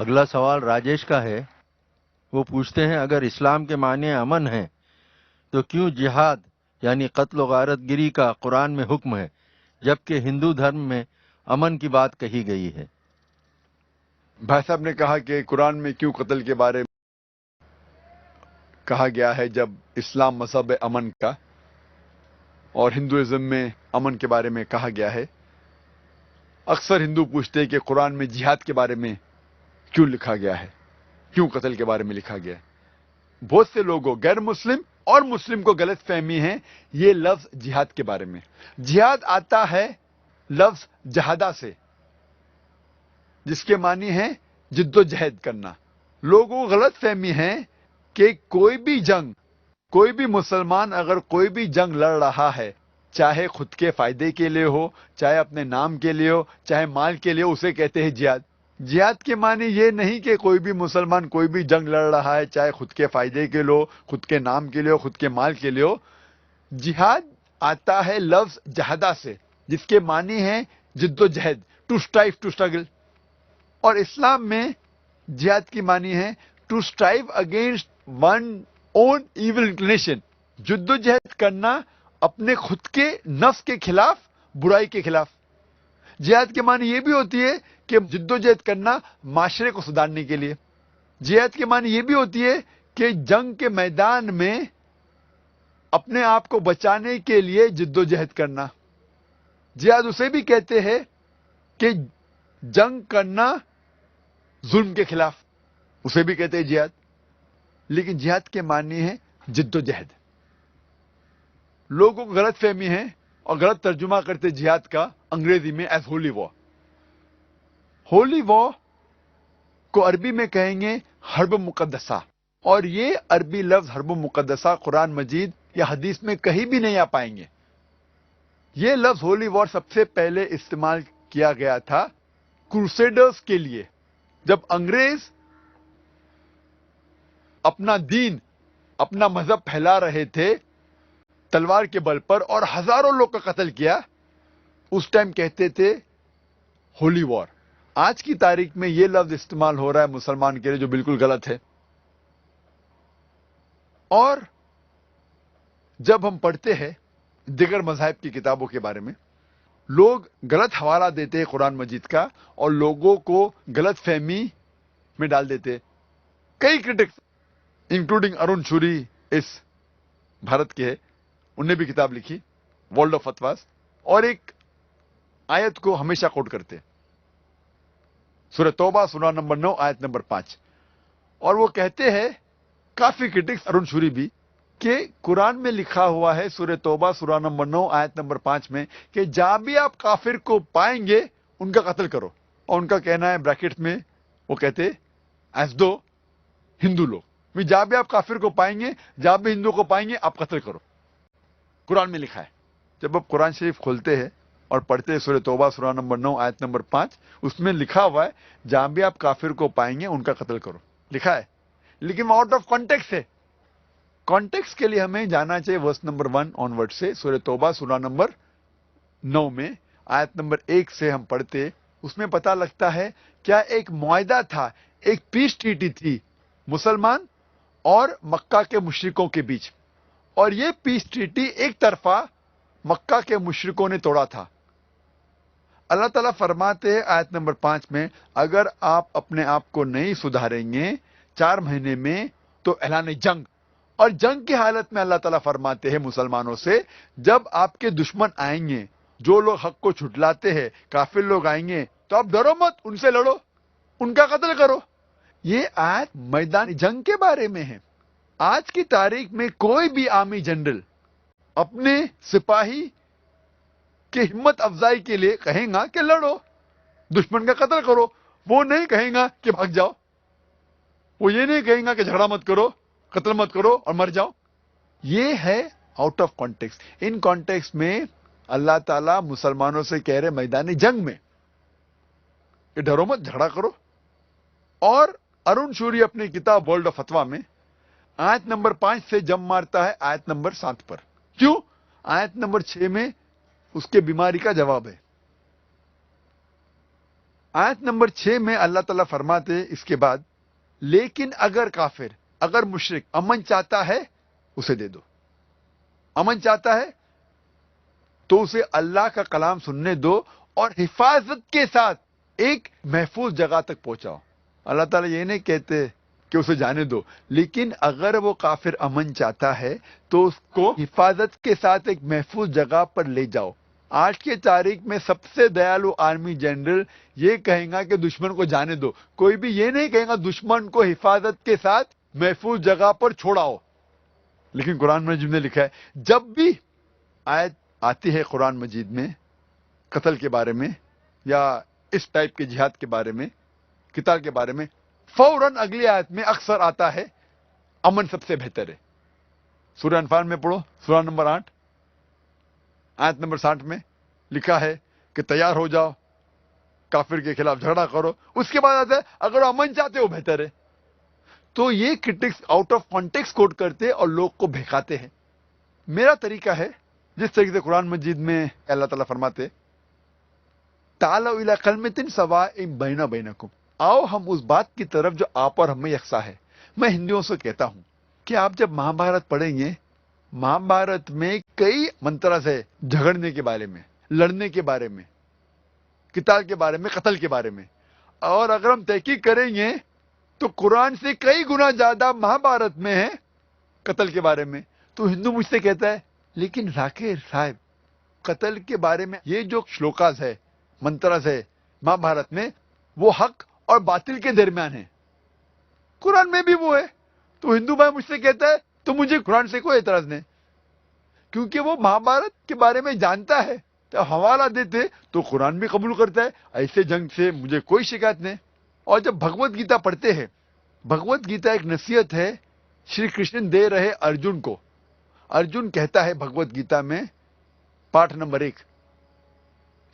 اگلا سوال راجیش کا ہے. وہ پوچھتے ہیں اگر اسلام کے معنی امن ہیں تو کیوں جہاد یعنی قتل و غارت گری کا قرآن میں حکم ہے جبکہ ہندو دھرم میں امن کی بات کہی گئی ہے؟ بھائی صاحب نے کہا کہ قرآن میں کیوں قتل کے بارے میں کہا گیا ہے جب اسلام مذہب امن کا اور ہندوازم میں امن کے بارے میں کہا گیا ہے. اکثر ہندو پوچھتے ہیں کہ قرآن میں جہاد کے بارے میں کیوں لکھا گیا ہے، کیوں قتل کے بارے میں لکھا گیا ہے. بہت سے لوگوں غیر مسلم اور مسلم کو غلط فہمی ہے یہ لفظ جہاد کے بارے میں. جہاد آتا ہے لفظ جہادہ سے جس کے معنی ہے جد و جہد کرنا. لوگوں کو غلط فہمی ہے کہ کوئی بھی جنگ، کوئی بھی مسلمان اگر کوئی بھی جنگ لڑ رہا ہے، چاہے خود کے فائدے کے لیے ہو، چاہے اپنے نام کے لیے ہو، چاہے مال کے لیے، اسے کہتے ہیں جہاد. جہاد کے معنی یہ نہیں کہ کوئی بھی مسلمان کوئی بھی جنگ لڑ رہا ہے چاہے خود کے فائدے کے لیے ہو، خود کے نام کے لیے ہو، خود کے مال کے لیے ہو. جہاد آتا ہے لفظ جہادہ سے جس کے معنی ہے جد و جہد، ٹو اسٹرائیو، ٹو اسٹرگل. اور اسلام میں جہاد کی معنی ہے to strive against one own evil inclination, جد و جہد کرنا اپنے خود کے نفس کے خلاف، برائی کے خلاف. جہاد کے معنی یہ بھی ہوتی ہے کہ جد و جہد کرنا معاشرے کو سدھارنے کے لیے. جہاد کے معنی یہ بھی ہوتی ہے کہ جنگ کے میدان میں اپنے آپ کو بچانے کے لیے جد و جہد کرنا. جہاد اسے بھی کہتے ہیں کہ جنگ کرنا ظلم کے خلاف، اسے بھی کہتے ہیں جہاد. لیکن جہاد کے معنی ہے جد و جہد. لوگوں کو غلط فہمی ہے اور غلط ترجمہ کرتے جہاد کا انگریزی میں ایز ہولی وار. ہولی وار کو عربی میں کہیں گے حرب مقدسہ، اور یہ عربی لفظ حرب مقدسہ قرآن مجید یا حدیث میں کہیں بھی نہیں آ پائیں گے. یہ لفظ ہولی وار سب سے پہلے استعمال کیا گیا تھا کروسیڈرز کے لیے، جب انگریز اپنا دین، اپنا مذہب پھیلا رہے تھے تلوار کے بل پر اور ہزاروں لوگ کا قتل کیا. اس ٹائم کہتے تھے ہولی وار. آج کی تاریخ میں یہ لفظ استعمال ہو رہا ہے مسلمان کے لیے جو بالکل غلط ہے. اور جب ہم پڑھتے ہیں دیگر مذاہب کی کتابوں کے بارے میں، لوگ غلط حوالہ دیتے ہیں قرآن مجید کا اور لوگوں کو غلط فہمی میں ڈال دیتے. کئی کرٹکس انکلوڈنگ ارون شوری اس بھارت کے ہے، انہوں نے بھی کتاب لکھی ورلڈ آف فتواز، اور ایک آیت کو ہمیشہ کوٹ کرتے سورہ توبہ سورہ نمبر 9 آیت نمبر 5. اور وہ کہتے ہیں کافی کرٹکس ارون شوری بھی کہ قرآن میں لکھا ہوا ہے سورہ توبہ سورہ نمبر 9 آیت نمبر 5 میں کہ جہاں بھی آپ کافر کو پائیں گے ان کا قتل کرو. اور ان کا کہنا ہے بریکٹ میں وہ کہتے ایز دو ہندو لوگ بھی جہاں بھی آپ کافر کو پائیں گے، جہاں بھی ہندو کو پائیں گے آپ قتل کرو. قرآن میں لکھا ہے. جب آپ قرآن شریف کھولتے ہیں اور پڑھتے ہیں سورہ توبہ سورہ نمبر 9 آیت نمبر 5، اس میں لکھا ہوا ہے جہاں بھی آپ کافر کو پائیں گے ان کا قتل کرو، لکھا ہے. لیکن وہ آؤٹ آف کانٹیکسٹ ہے. کانٹیکسٹ کے لیے ہمیں جانا چاہیے ورس نمبر 1 آن ورڈ سے. سورہ توبہ سورہ نمبر 9 میں آیت نمبر 1 سے ہم پڑھتے، اس میں پتہ لگتا ہے کیا ایک معاہدہ تھا، ایک پیس ٹریٹی تھی مسلمان اور مکہ کے مشرکوں کے بیچ، اور یہ پیس ٹریٹی ایک طرفہ مکہ کے مشرکوں نے توڑا تھا. اللہ تعالیٰ فرماتے ہیں آیت نمبر 5 میں اگر آپ اپنے آپ کو نہیں سدھاریں گے 4 مہینے میں تو اعلان جنگ. اور جنگ کی حالت میں اللہ تعالیٰ فرماتے ہیں مسلمانوں سے جب آپ کے دشمن آئیں گے، جو لوگ حق کو چھٹلاتے ہیں، کافر لوگ آئیں گے تو آپ ڈرو مت، ان سے لڑو، ان کا قتل کرو. یہ آیت میدان جنگ کے بارے میں ہے. آج کی تاریخ میں کوئی بھی آرمی جنرل اپنے سپاہی کی ہمت افزائی کے لیے کہیں گا کہ لڑو، دشمن کا قتل کرو. وہ نہیں کہیں گا کہ بھاگ جاؤ، وہ یہ نہیں کہیں گا کہ جھگڑا مت کرو، قتل مت کرو اور مر جاؤ. یہ ہے out of context. In context میں اللہ تعالیٰ مسلمانوں سے کہہ رہے میدانی جنگ میں کہ ڈرو مت، جھگڑا کرو. اور ارون شوری اپنی کتاب ورلڈ آف فتوا میں آیت نمبر 5 سے جم مارتا ہے آیت نمبر 7 پر. کیوں؟ آیت نمبر 6 میں اس کے بیماری کا جواب ہے. آیت نمبر 6 میں اللہ تعالیٰ فرماتے اس کے بعد، لیکن اگر کافر، اگر مشرک امن چاہتا ہے اسے دے دو، امن چاہتا ہے تو اسے اللہ کا کلام سننے دو اور حفاظت کے ساتھ ایک محفوظ جگہ تک پہنچاؤ۔ اللہ تعالیٰ یہ نہیں کہتے کہ اسے جانے دو، لیکن اگر وہ کافر امن چاہتا ہے تو اس کو حفاظت کے ساتھ ایک محفوظ جگہ پر لے جاؤ۔ آج کے تاریخ میں سب سے دیالو آرمی جنرل یہ کہیں گا کہ دشمن کو جانے دو، کوئی بھی یہ نہیں کہے گا دشمن کو حفاظت کے ساتھ محفوظ جگہ پر چھوڑاؤ۔ لیکن قرآن مجید میں لکھا ہے جب بھی آیت آتی ہے قرآن مجید میں قتل کے بارے میں یا اس ٹائپ کے جہاد کے بارے میں، قتال کے بارے میں، فوراً اگلی آیت میں اکثر آتا ہے امن سب سے بہتر ہے۔ سورہ انفال میں پڑھو، سورہ نمبر 8 آیت نمبر 60 میں لکھا ہے کہ تیار ہو جاؤ، کافر کے خلاف جھگڑا کرو۔ اس کے بعد آتا ہے اگر امن چاہتے ہو بہتر ہے۔ تو یہ کرٹکس آؤٹ آف کانٹیکسٹ کوٹ کرتے اور لوگ کو بہکاتے ہیں۔ میرا طریقہ ہے جس طریقے سے قرآن مجید میں اللہ تعالیٰ فرماتے تعالوا الی کلمۃ سواء بیننا وبینکم، آؤ ہم اس بات کی طرف جو آپ اور ہم میں یکساں ہے۔ میں ہندوؤں سے کہتا ہوں کہ آپ جب مہابھارت پڑھیں گے، مہابھارت میں کئی منترز ہے جھگڑنے کے بارے میں، لڑنے کے بارے میں، قتال کے بارے میں، قتل کے بارے میں، اور اگر ہم تحقیق کریں گے تو قرآن سے کئی گنا زیادہ مہابھارت میں ہے قتل کے بارے میں۔ تو ہندو مجھ سے کہتا ہے لیکن ذاکر صاحب قتل کے بارے میں یہ جو شلوکاز ہے، منترز ہے مہابھارت میں، وہ حق اور باطل کے درمیان ہے، قرآن میں بھی وہ ہے۔ تو ہندو بھائی مجھ سے کہتا ہے تو مجھے قرآن سے کوئی اعتراض نہیں، کیونکہ وہ مہابھارت کے بارے میں جانتا ہے، تو حوالہ دیتے تو قرآن بھی قبول کرتا ہے۔ ایسے جنگ سے مجھے کوئی شکایت نہیں۔ اور جب بھگوت گیتا پڑھتے ہیں، بھگوت گیتا ایک نصیحت ہے شری کرشن دے رہے ارجن کو۔ ارجن کہتا ہے بھگوت گیتا میں پاٹھ نمبر 1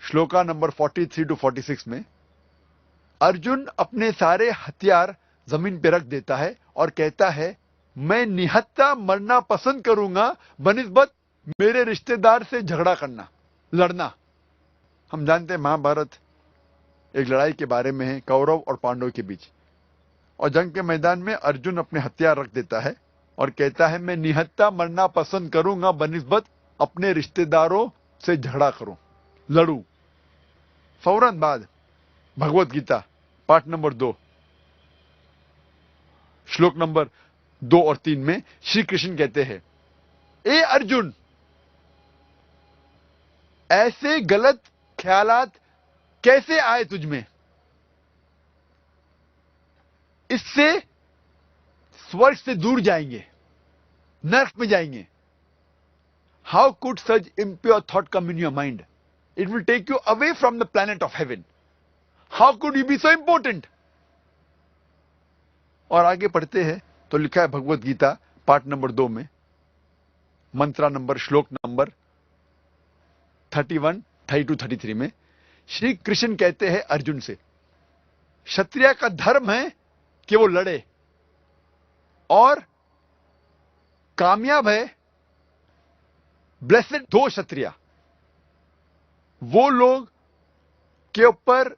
شلوکا نمبر 43 to 46 میں، ارجن اپنے سارے ہتھیار زمین پہ رکھ دیتا ہے اور کہتا ہے میں نہتا مرنا پسند کروں گا بنسبت میرے رشتہ دار سے جھگڑا کرنا، لڑنا۔ ہم جانتے ہیں مہابھارت ایک لڑائی کے بارے میں ہے کورو اور پانڈو کے بیچ، اور جنگ کے میدان میں ارجن اپنے ہتھیار رکھ دیتا ہے اور کہتا ہے میں نہتا مرنا پسند کروں گا بنسبت اپنے رشتہ داروں سے جھگڑا کروں، لڑوں۔ فوراً بعد بھگوت گیتا پاٹ نمبر 2 شلوک نمبر 2 اور 3 میں شری کرشن کہتے ہیں اے ارجن، ایسے غلط خیالات کیسے آئے تجھ میں؟ اس سے سورگ سے دور جائیں گے، نرک میں جائیں گے۔ How could such impure thought come in your mind? It will take you away from the planet of heaven. How could you be so important? اور آگے پڑھتے ہیں تو لکھا ہے بھگوت گیتا پارٹ نمبر 2 میں منترا نمبر شلوک نمبر 31 32 33 میں شری کرشن کہتے ہیں ارجن سے شتریہ کا دھرم ہے کہ وہ لڑے، اور کامیاب ہے بلیسڈ دو شتریہ، وہ لوگ کے اوپر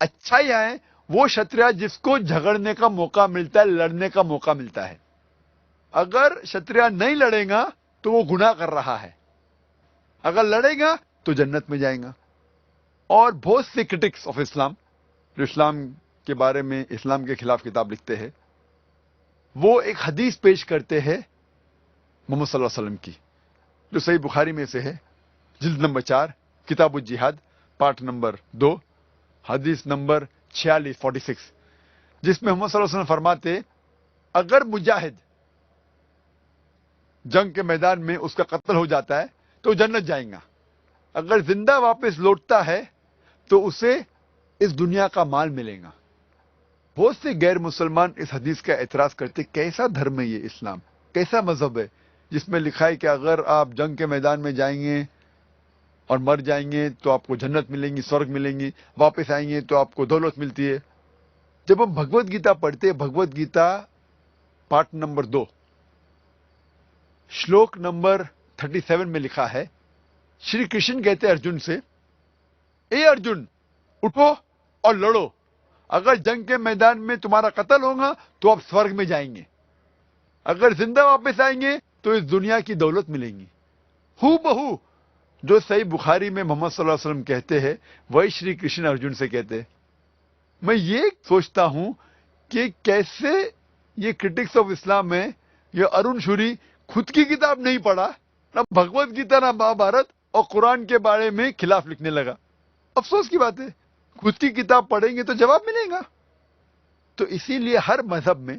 اچھائی آئے، وہ شتریہ جس کو جھگڑنے کا موقع ملتا ہے، لڑنے کا موقع ملتا ہے۔ اگر شتریہ نہیں لڑے گا تو وہ گناہ کر رہا ہے، اگر لڑے گا تو جنت میں جائیں گا۔ اور بہت سے کرٹکس آف اسلام جو اسلام کے بارے میں اسلام کے خلاف کتاب لکھتے ہیں، وہ ایک حدیث پیش کرتے ہیں محمد صلی اللہ علیہ وسلم کی، جو صحیح بخاری میں سے ہے، جلد نمبر 4 کتاب الجہاد پارٹ نمبر 2 حدیث نمبر 46 جس میں محمد صلی اللہ علیہ وسلم فرماتے اگر مجاہد جنگ کے میدان میں اس کا قتل ہو جاتا ہے تو جنت جائیں گا، اگر زندہ واپس لوٹتا ہے تو اسے اس دنیا کا مال ملے گا۔ بہت سے غیر مسلمان اس حدیث کا اعتراض کرتے کیسا دھرم ہے یہ اسلام، کیسا مذہب ہے جس میں لکھا ہے کہ اگر آپ جنگ کے میدان میں جائیں گے اور مر جائیں گے تو آپ کو جنت ملیں گی، سورگ ملیں گی، واپس آئیں گے تو آپ کو دولت ملتی ہے۔ جب ہم بھگوت گیتا پڑھتے ہیں، بھگوت گیتا پارٹ نمبر 2 شلوک نمبر 37 میں لکھا ہے شری کرشن کہتے ارجن سے اے ارجن اٹھو اور لڑو. اگر جنگ کے میدان میں تمہارا قتل ہوگا تو آپ سورگ میں جائیں گے. اگر زندہ واپس آئیں گے تو اس دنیا کی دولت ملیں گی. ہو بہو جو صحیح بخاری میں محمد صلی اللہ علیہ وسلم کہتے ہیں وہی شری کرشن ارجن سے کہتے ہیں. میں یہ سوچتا ہوں کہ کیسے یہ کرٹکس آف اسلام میں یہ ارون شوری خود کی کتاب نہیں پڑھا, نہ بھگوت گیتا نہ مہابھارت, اور قرآن کے بارے میں خلاف لکھنے لگا. افسوس کی بات ہے. خود کی کتاب پڑھیں گے تو جواب ملے گا. تو اسی لیے ہر مذہب میں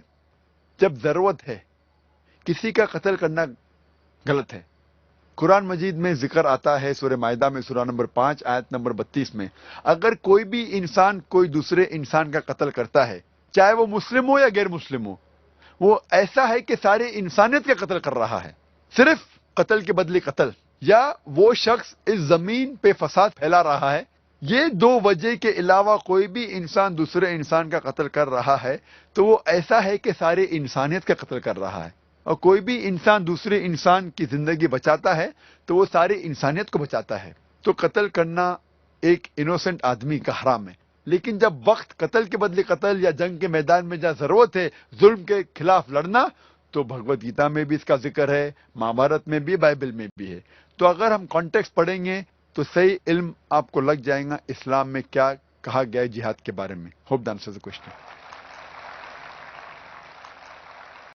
جب ضرورت ہے کسی کا قتل کرنا غلط ہے. قرآن مجید میں ذکر آتا ہے سورہ مائدہ میں سورہ نمبر 5 آیت نمبر 32 میں, اگر کوئی بھی انسان کوئی دوسرے انسان کا قتل کرتا ہے, چاہے وہ مسلم ہو یا غیر مسلم ہو, وہ ایسا ہے کہ سارے انسانیت کا قتل کر رہا ہے. صرف قتل کے بدلے قتل, یا وہ شخص اس زمین پہ فساد پھیلا رہا ہے, یہ دو وجہ کے علاوہ کوئی بھی انسان دوسرے انسان کا قتل کر رہا ہے تو وہ ایسا ہے کہ سارے انسانیت کا قتل کر رہا ہے. اور کوئی بھی انسان دوسرے انسان کی زندگی بچاتا ہے تو وہ ساری انسانیت کو بچاتا ہے. تو قتل کرنا ایک انوسنٹ آدمی کا حرام ہے. لیکن جب وقت قتل کے بدلے قتل یا جنگ کے میدان میں جہاں ضرورت ہے ظلم کے خلاف لڑنا, تو بھگوت گیتا میں بھی اس کا ذکر ہے, مہابھارت میں بھی, بائبل میں بھی ہے. تو اگر ہم کانٹیکسٹ پڑھیں گے تو صحیح علم آپ کو لگ جائے گا اسلام میں کیا کہا گیا ہے جہاد کے بارے میں. Hope the answers the question.